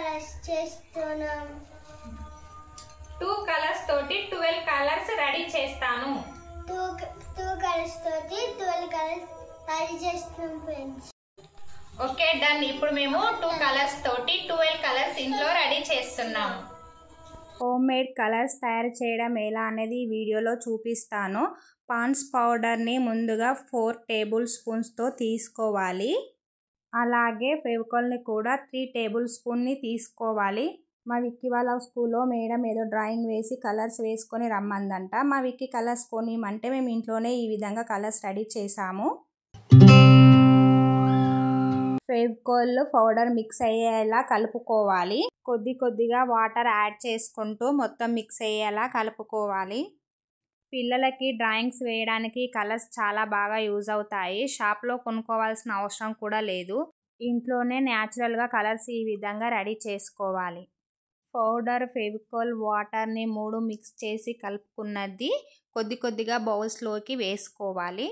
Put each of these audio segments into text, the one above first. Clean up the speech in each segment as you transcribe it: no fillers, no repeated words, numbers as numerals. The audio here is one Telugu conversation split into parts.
కలర్స్ చేస్తున్నాం. 2 కలర్స్ తోటి 12 కలర్స్ రెడీ చేస్తాను. 2 కలర్స్ తోటి 12 కలర్స్ రెడీ చేస్తున్నాం ఫ్రెండ్స్. Okay done. ఇప్పుడు మేము 2 కలర్స్ తోటి 12 కలర్స్ ఇంట్లో రెడీ చేస్తున్నాం. హోమ్ మేడ్ కలర్స్ తయారు చేయడం ఎలా అనేది ఈ వీడియోలో చూపిస్తాను. పాండ్స్ పౌడర్ని ముందుగా 4 టేబుల్ స్పూన్స్తో తీసుకోవాలి. అలాగే ఫెవికాల్ని కూడా 3 టేబుల్ స్పూన్ని తీసుకోవాలి. మా విక్కీ వాళ్ళ స్కూల్లో మేడం ఏదో డ్రాయింగ్ వేసి కలర్స్ వేసుకొని రమ్మందంట. మా విక్కీ కలర్స్ కొనిమంటే మేము ఇంట్లోనే ఈ విధంగా కలర్స్ రెడీ చేసాము. ఫెవికాల్ పౌడర్ మిక్స్ అయ్యేలా కలుపుకోవాలి. కొద్దిగా వాటర్ యాడ్ చేసుకుంటూ మొత్తం మిక్స్ అయ్యేలా కలుపుకోవాలి. పిల్లలకి డ్రాయింగ్స్ వేయడానికి కలర్స్ చాలా బాగా యూజ్ అవుతాయి. షాప్లో కొనుక్కోవాల్సిన అవసరం కూడా లేదు. ఇంట్లోనే న్యాచురల్గా కలర్స్ ఈ విధంగా రెడీ చేసుకోవాలి. పౌడర్, ఫెవికాల్, వాటర్ని 3 మిక్స్ చేసి కలుపుకున్నది కొద్దిగా బౌల్స్లోకి వేసుకోవాలి.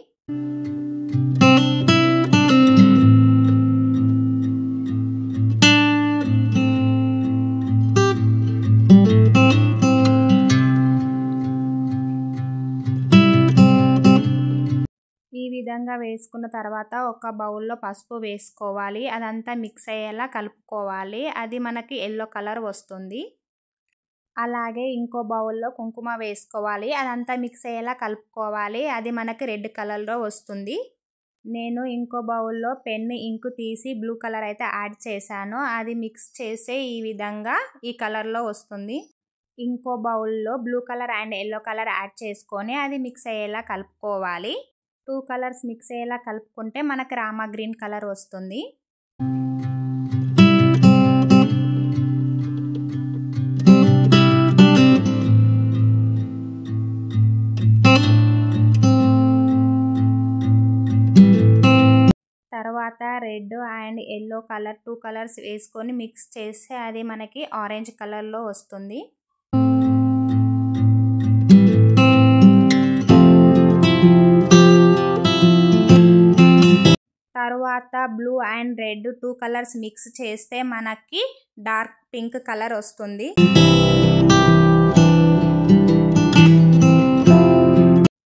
ఈ విధంగా వేసుకున్న తర్వాత ఒక బౌల్లో పసుపు వేసుకోవాలి. అదంతా మిక్స్ అయ్యేలా కలుపుకోవాలి. అది మనకి ఎల్లో కలర్ వస్తుంది. అలాగే ఇంకో బౌల్లో కుంకుమ వేసుకోవాలి. అదంతా మిక్స్ అయ్యేలా కలుపుకోవాలి. అది మనకి రెడ్ కలర్లో వస్తుంది. నేను ఇంకో బౌల్లో పెన్ ఇంకు తీసి బ్లూ కలర్ అయితే యాడ్ చేశాను. అది మిక్స్ చేస్తే ఈ విధంగా ఈ కలర్లో వస్తుంది. ఇంకో బౌల్లో blue colour and yellow colour add చేసుకొని అది మిక్స్ అయ్యేలా కలుపుకోవాలి. 2 కలర్స్ మిక్స్ అయ్యేలా కలుపుకుంటే మనకి రామా గ్రీన్ కలర్ వస్తుంది. తర్వాత red and yellow colour 2 colours వేసుకొని మిక్స్ చేస్తే అది మనకి ఆరెంజ్ కలర్లో వస్తుంది. తర్వాత blue and red 2 colours mix చేస్తే మనకి డార్క్ పింక్ కలర్ వస్తుంది.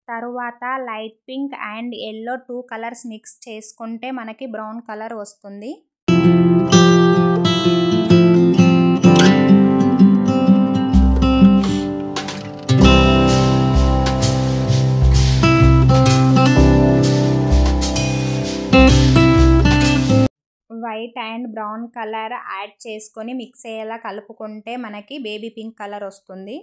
తర్వాత light pink and yellow 2 colours mix చేసుకుంటే మనకి బ్రౌన్ కలర్ వస్తుంది. White and brown colour add చేసుకొని మిక్స్ అయ్యేలా కలుపుకుంటే మనకి బేబీ పింక్ కలర్ వస్తుంది.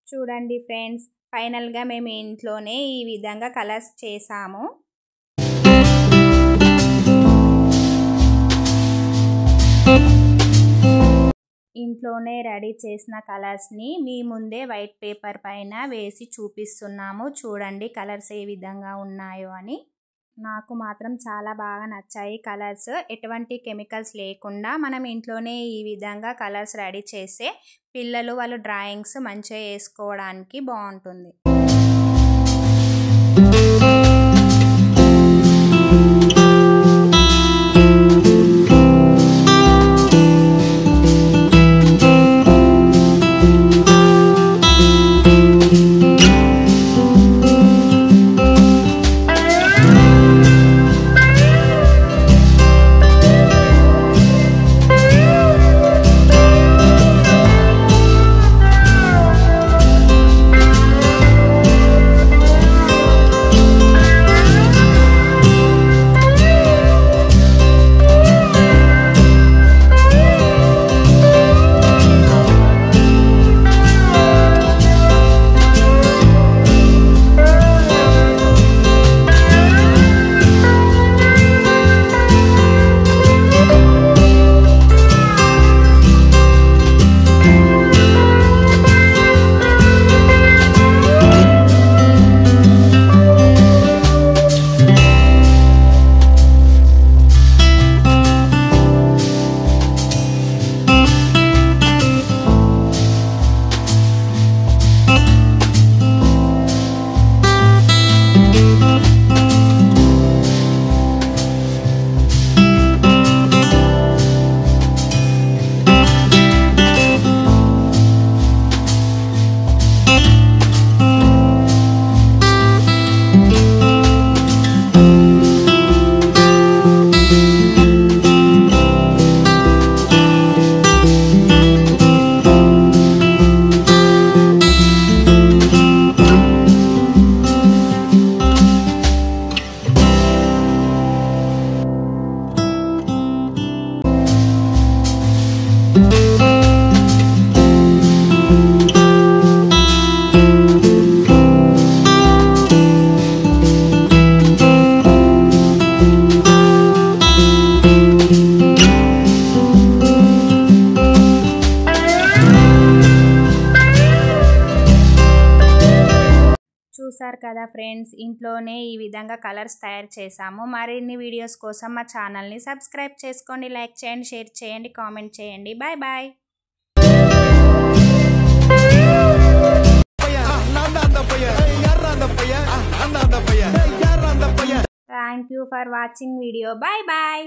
చూడండి ఫ్రెండ్స్, ఫైనల్గా మేము ఇంట్లోనే ఈ విధంగా కలర్స్ చేసాము. ఇంట్లోనే రెడీ చేసిన కలర్స్ని మీ ముందే వైట్ పేపర్ పైన వేసి చూపిస్తున్నాము. చూడండి కలర్స్ ఏ విధంగా ఉన్నాయో అని. నాకు మాత్రం చాలా బాగా నచ్చాయి కలర్స్. ఎటువంటి కెమికల్స్ లేకుండా మనం ఇంట్లోనే ఈ విధంగా కలర్స్ రెడీ చేస్తే పిల్లలు వాళ్ళు డ్రాయింగ్స్ మంచిగా వేసుకోవడానికి బాగుంటుంది. చూసారు కదా ఫ్రెండ్స్, ఇంట్లోనే ఈ విధంగా కలర్స్ తయారు చేసాము. మరిన్ని వీడియోస్ కోసం మా ఛానల్ని సబ్స్క్రైబ్ చేసుకోండి, లైక్ చేయండి, షేర్ చేయండి, కామెంట్ చేయండి. Bye bye. Thank you for watching video. Bye bye.